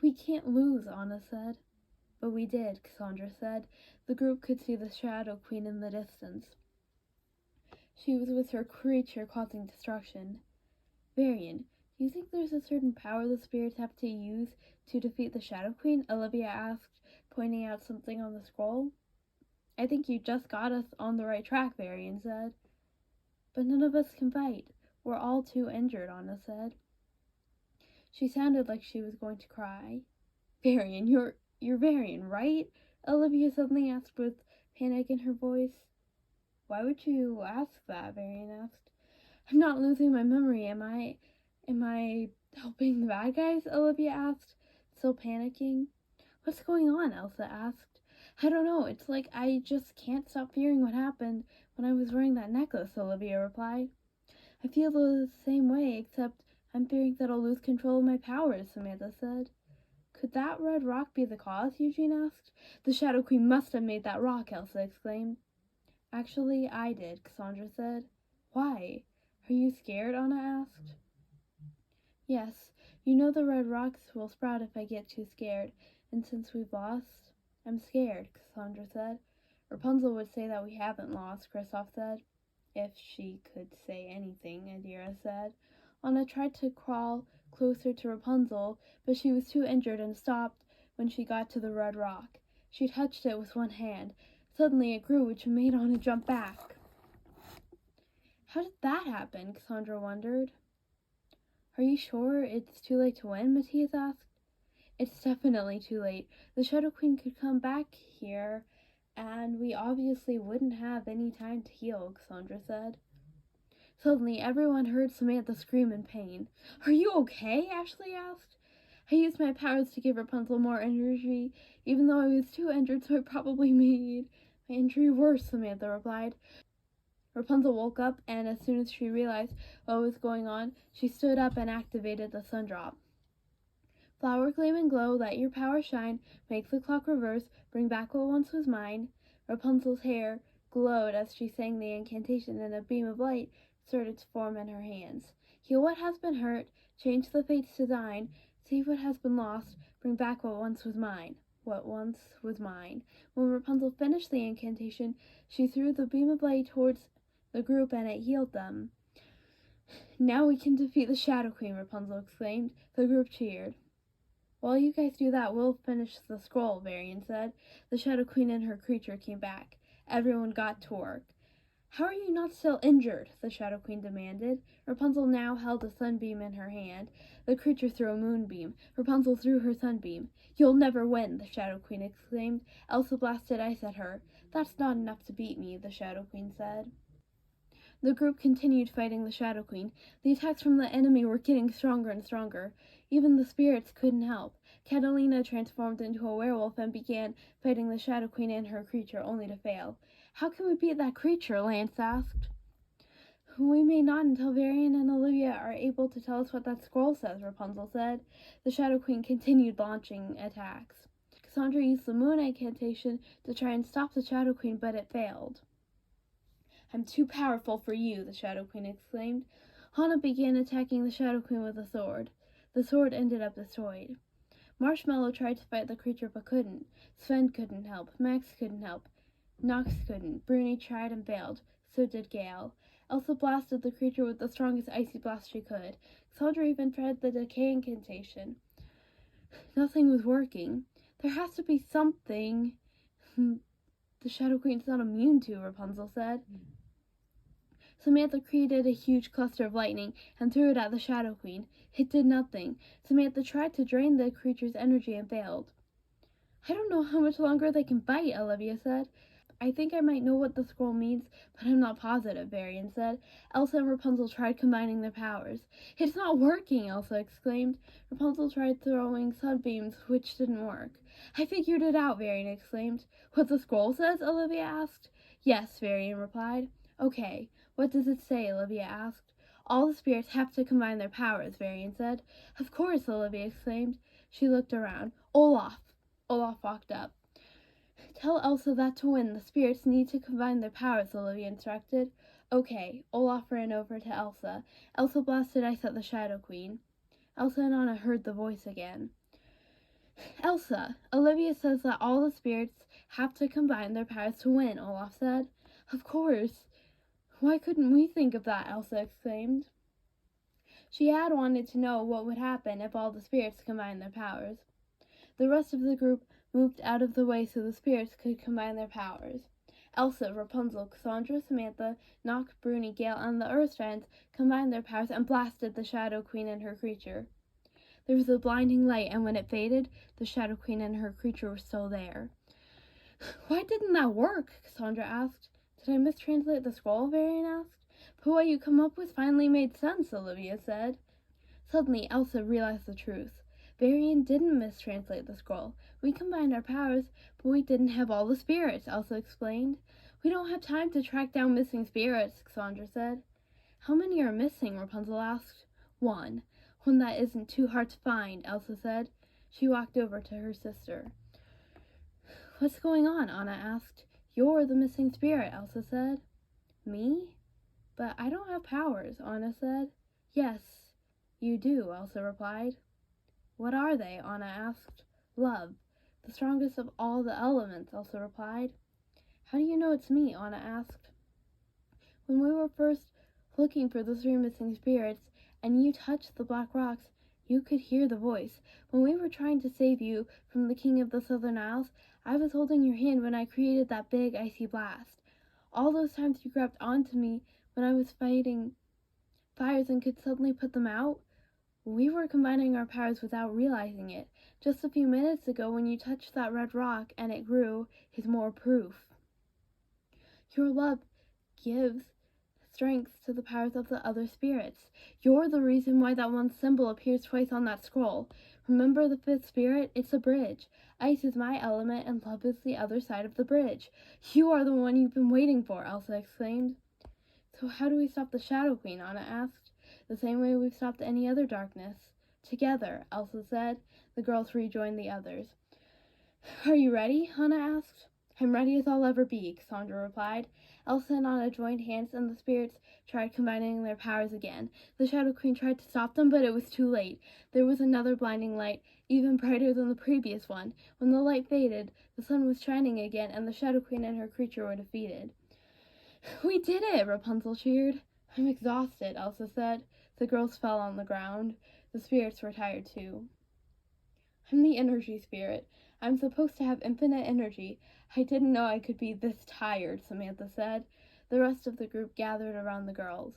We can't lose, Anna said. But we did, Cassandra said. The group could see the Shadow Queen in the distance. She was with her creature causing destruction. Varian, do you think there's a certain power the spirits have to use to defeat the Shadow Queen? Olivia asked, pointing out something on the scroll. I think you just got us on the right track, Varian said. But none of us can fight. We're all too injured, Anna said. She sounded like she was going to cry. Varian, you're Varian, right? Olivia suddenly asked with panic in her voice. Why would you ask that? Varian asked. I'm not losing my memory, am I? Am I helping the bad guys? Olivia asked, still panicking. What's going on? Elsa asked. I don't know. It's like I just can't stop fearing what happened when I was wearing that necklace, Olivia replied. I feel the same way, except I'm fearing that I'll lose control of my powers, Samantha said. Could that red rock be the cause? Eugene asked. The Shadow Queen must have made that rock, Elsa exclaimed. Actually, I did, Cassandra said. Why? Are you scared? Anna asked. Yes, you know the red rocks will sprout if I get too scared, and since we've lost, I'm scared, Cassandra said. Rapunzel would say that we haven't lost, Kristoff said. If she could say anything, Adira said. Anna tried to crawl closer to Rapunzel, but she was too injured and stopped when she got to the red rock. She touched it with one hand. Suddenly it grew, which made Anna jump back. How did that happen? Cassandra wondered. Are you sure it's too late to win? Matthias asked. It's definitely too late. The Shadow Queen could come back here, and we obviously wouldn't have any time to heal, Cassandra said. Suddenly, everyone heard Samantha scream in pain. Are you okay? Ashley asked. I used my powers to give Rapunzel more energy, even though I was too injured, so it probably made my injury worse, Samantha replied. Rapunzel woke up, and as soon as she realized what was going on, she stood up and activated the sun drop. Flower gleam and glow, let your power shine, make the clock reverse, bring back what once was mine. Rapunzel's hair glowed as she sang the incantation, and a beam of light started to form in her hands. Heal what has been hurt, change the fate's design, save what has been lost, bring back what once was mine. What once was mine. When Rapunzel finished the incantation, she threw the beam of light towards the group, and it healed them. Now we can defeat the Shadow Queen, Rapunzel exclaimed. The group cheered. While you guys do that, we'll finish the scroll, Varian said. The Shadow Queen and her creature came back. Everyone got to work. How are you not still injured? The Shadow Queen demanded. Rapunzel now held a sunbeam in her hand. The creature threw a moonbeam. Rapunzel threw her sunbeam. You'll never win, the Shadow Queen exclaimed. Elsa blasted ice at her. That's not enough to beat me, the Shadow Queen said. The group continued fighting the Shadow Queen. The attacks from the enemy were getting stronger and stronger. Even the spirits couldn't help. Catalina transformed into a werewolf and began fighting the Shadow Queen and her creature, only to fail. How can we beat that creature? Lance asked. We may not until Varian and Olivia are able to tell us what that scroll says, Rapunzel said. The Shadow Queen continued launching attacks. Cassandra used the moon incantation to try and stop the Shadow Queen, but it failed. I'm too powerful for you, the Shadow Queen exclaimed. Hana began attacking the Shadow Queen with a sword. The sword ended up destroyed. Marshmallow tried to fight the creature but couldn't. Sven couldn't help. Max couldn't help. Nox couldn't. Bruni tried and failed. So did Gale. Elsa blasted the creature with the strongest icy blast she could. Cassandra even tried the decay incantation. Nothing was working. There has to be something the Shadow Queen's not immune to, Rapunzel said. Samantha created a huge cluster of lightning and threw it at the Shadow Queen. It did nothing. Samantha tried to drain the creature's energy and failed. I don't know how much longer they can fight, Olivia said. I think I might know what the scroll means, but I'm not positive, Varian said. Elsa and Rapunzel tried combining their powers. It's not working, Elsa exclaimed. Rapunzel tried throwing sunbeams, which didn't work. I figured it out, Varian exclaimed. What the scroll says? Olivia asked. Yes, Varian replied. Okay. What does it say? Olivia asked. All the spirits have to combine their powers, Varian said. Of course, Olivia exclaimed. She looked around. Olaf walked up. Tell Elsa that to win, the spirits need to combine their powers, Olivia instructed. Okay. Olaf ran over to Elsa. Elsa blasted ice at the Shadow Queen. Elsa and Anna heard the voice again. Elsa, Olivia says that all the spirits have to combine their powers to win, Olaf said. Of course. Why couldn't we think of that? Elsa exclaimed. She had wanted to know what would happen if all the spirits combined their powers. The rest of the group moved out of the way so the spirits could combine their powers. Elsa, Rapunzel, Cassandra, Samantha, Nock, Bruni, Gale, and the Earth Giants combined their powers and blasted the Shadow Queen and her creature. There was a blinding light, and when it faded, the Shadow Queen and her creature were still there. Why didn't that work? Cassandra asked. Did I mistranslate the scroll? Varian asked. But what you come up with finally made sense, Olivia said. Suddenly, Elsa realized the truth. Varian didn't mistranslate the scroll. We combined our powers, but we didn't have all the spirits, Elsa explained. We don't have time to track down missing spirits, Cassandra said. How many are missing? Rapunzel asked. One that isn't too hard to find, Elsa said. She walked over to her sister. What's going on? Anna asked. You're the missing spirit, Elsa said. Me? But I don't have powers, Anna said. Yes, you do, Elsa replied. What are they? Anna asked. Love, the strongest of all the elements, Elsa replied. How do you know it's me? Anna asked. When we were first looking for the three missing spirits, and you touched the black rocks, you could hear the voice. When we were trying to save you from the king of the Southern Isles, I was holding your hand when I created that big icy blast. All those times you grabbed onto me when I was fighting fires and could suddenly put them out, we were combining our powers without realizing it. Just a few minutes ago, when you touched that red rock and it grew, is more proof. Your love gives strength to the powers of the other spirits. You're the reason why that one symbol appears twice on that scroll. Remember the fifth spirit? It's a bridge. Ice is my element and love is the other side of the bridge. You are the one you've been waiting for, Elsa exclaimed. So how do we stop the Shadow Queen? Anna asked. The same way we've stopped any other darkness. Together, Elsa said. The girls rejoined the others. Are you ready? Anna asked. I'm ready as I'll ever be, Cassandra replied. Elsa and Anna joined hands and the spirits tried combining their powers again. The Shadow Queen tried to stop them, but it was too late. There was another blinding light, even brighter than the previous one. When the light faded, the sun was shining again, and the Shadow Queen and her creature were defeated. We did it, Rapunzel cheered. I'm exhausted, Elsa said. The girls fell on the ground. The spirits were tired too. I'm the energy spirit. I'm supposed to have infinite energy. I didn't know I could be this tired, Samantha said. The rest of the group gathered around the girls.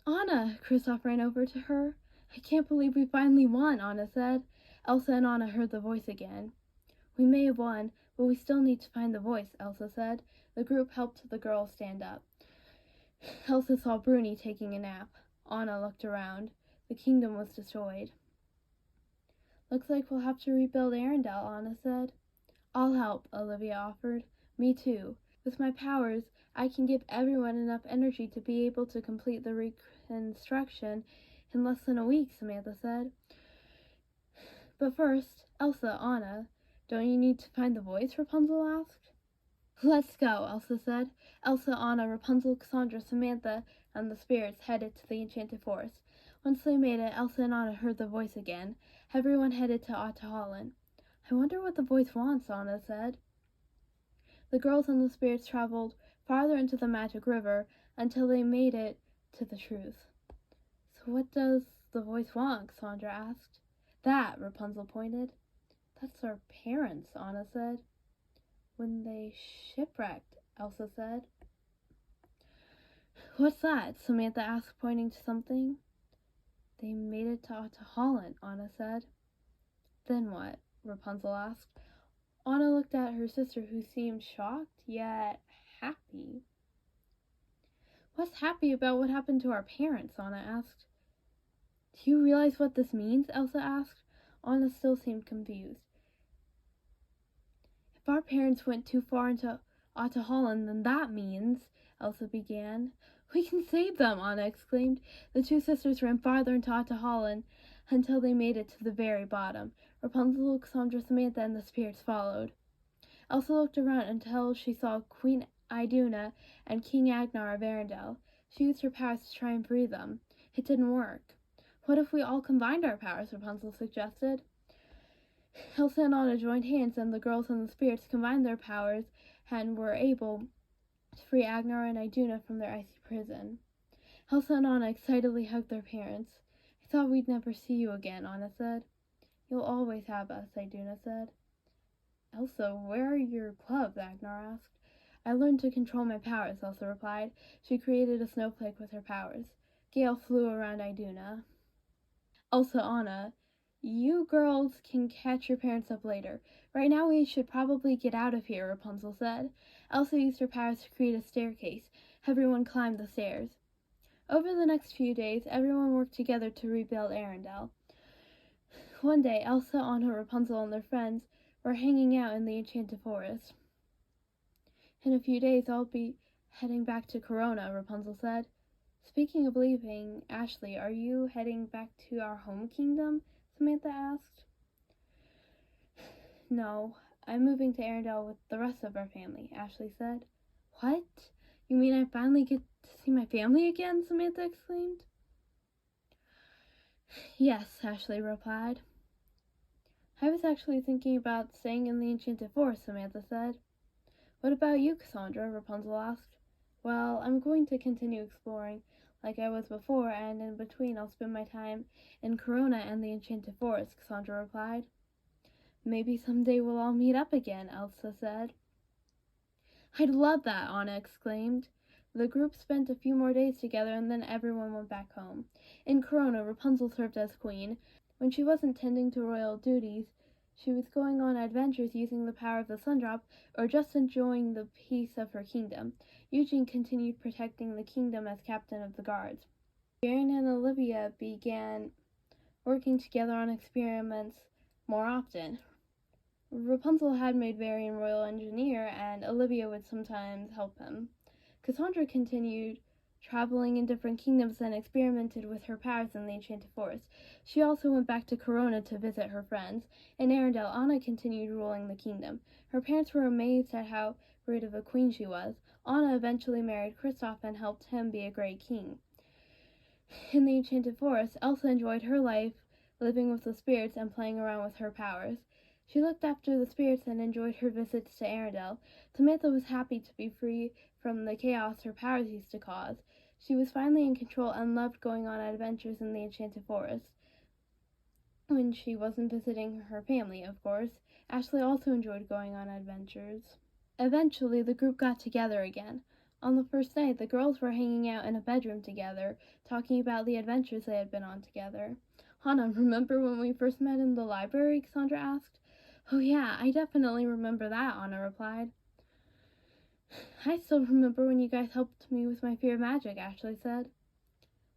Anna, Kristoff ran over to her. I can't believe we finally won, Anna said. Elsa and Anna heard the voice again. We may have won, but we still need to find the voice, Elsa said. The group helped the girls stand up. Elsa saw Bruni taking a nap. Anna looked around. The kingdom was destroyed. Looks like we'll have to rebuild Arendelle, Anna said. I'll help, Olivia offered. Me too. With my powers, I can give everyone enough energy to be able to complete the reconstruction in less than a week, Samantha said. But first, Elsa, Anna, don't you need to find the voice? Rapunzel asked. Let's go, Elsa said. Elsa, Anna, Rapunzel, Cassandra, Samantha, and the spirits headed to the Enchanted Forest. Once they made it, Elsa and Anna heard the voice again. Everyone headed to Ahtohallan. I wonder what the voice wants, Anna said. The girls and the spirits traveled farther into the magic river until they made it to the truth. So what does the voice want? Cassandra asked. That, Rapunzel pointed. That's our parents, Anna said. When they shipwrecked, Elsa said. What's that? Samantha asked, pointing to something. They made it to Ahtohallan, Anna said. Then what? Rapunzel asked. Anna looked at her sister, who seemed shocked, yet happy. What's happy about what happened to our parents? Anna asked. Do you realize what this means? Elsa asked. Anna still seemed confused. If our parents went too far into Ahtohallan, then that means, Elsa began. We can save them, Anna exclaimed. The two sisters ran farther into Ahtohallan until they made it to the very bottom. Rapunzel, Cassandra, Samantha, and the spirits followed. Elsa looked around until she saw Queen Iduna and King Agnar of Arendelle. She used her powers to try and free them. It didn't work. What if we all combined our powers? Rapunzel suggested. Elsa and Anna joined hands, and the girls and the spirits combined their powers and were able to free Agnar and Iduna from their icy prison. Elsa and Anna excitedly hugged their parents. I thought we'd never see you again, Anna said. You'll always have us, Iduna said. Elsa, where are your clubs? Agnar asked. I learned to control my powers, Elsa replied. She created a snowflake with her powers. Gale flew around Iduna. Elsa, Anna, you girls can catch your parents up later. Right now we should probably get out of here, Rapunzel said. Elsa used her powers to create a staircase. Everyone climbed the stairs. Over the next few days, everyone worked together to rebuild Arendelle. One day, Elsa, Anna, Rapunzel, and their friends were hanging out in the Enchanted Forest. In a few days, I'll be heading back to Corona, Rapunzel said. Speaking of leaving, Ashley, are you heading back to our home kingdom? Samantha asked. No, I'm moving to Arendelle with the rest of our family, Ashley said. What? You mean I finally get to see my family again? Samantha exclaimed. Yes, Ashley replied. I was actually thinking about staying in the Enchanted Forest, Samantha said. What about you, Cassandra? Rapunzel asked. Well, I'm going to continue exploring like I was before, and in between I'll spend my time in Corona and the Enchanted Forest, Cassandra replied. Maybe someday we'll all meet up again, Elsa said. I'd love that, Anna exclaimed. The group spent a few more days together, and then everyone went back home. In Corona, Rapunzel served as queen. When she wasn't tending to royal duties, she was going on adventures using the power of the Sundrop, or just enjoying the peace of her kingdom. Eugene continued protecting the kingdom as captain of the guards. Jane and Olivia began working together on experiments more often. Rapunzel had made Varian royal engineer, and Olivia would sometimes help him. Cassandra continued traveling in different kingdoms and experimented with her powers in the Enchanted Forest. She also went back to Corona to visit her friends. In Arendelle, Anna continued ruling the kingdom. Her parents were amazed at how great of a queen she was. Anna eventually married Kristoff and helped him be a great king. In the Enchanted Forest, Elsa enjoyed her life, living with the spirits and playing around with her powers. She looked after the spirits and enjoyed her visits to Arendelle. Samantha was happy to be free from the chaos her powers used to cause. She was finally in control and loved going on adventures in the Enchanted Forest. When she wasn't visiting her family, of course, Ashley also enjoyed going on adventures. Eventually, the group got together again. On the first night, the girls were hanging out in a bedroom together, talking about the adventures they had been on together. Hannah, remember when we first met in the library? Cassandra asked. Oh yeah, I definitely remember that, Anna replied. I still remember when you guys helped me with my fear of magic, Ashley said.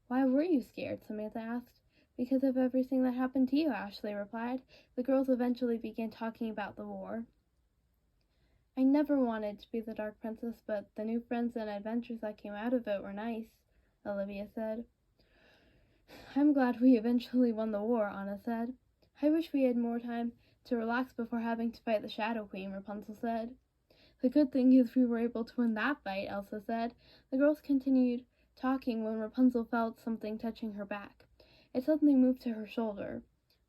Why were you scared? Samantha asked. Because of everything that happened to you, Ashley replied. The girls eventually began talking about the war. I never wanted to be the Dark Princess, but the new friends and adventures that came out of it were nice, Olivia said. I'm glad we eventually won the war, Anna said. I wish we had more time to relax before having to fight the Shadow Queen, Rapunzel said. The good thing is we were able to win that fight, Elsa said. The girls continued talking when Rapunzel felt something touching her back. It suddenly moved to her shoulder.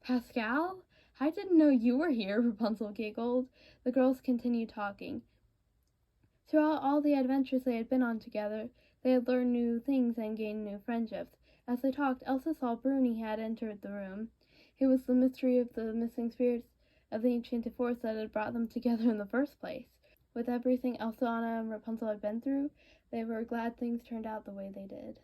Pascal? I didn't know you were here, Rapunzel giggled. The girls continued talking. Throughout all the adventures they had been on together, they had learned new things and gained new friendships. As they talked, Elsa saw Bruni had entered the room. It was the mystery of the missing spirits of the Enchanted Forest that had brought them together in the first place. With everything Elsa, Anna, and Rapunzel had been through, they were glad things turned out the way they did.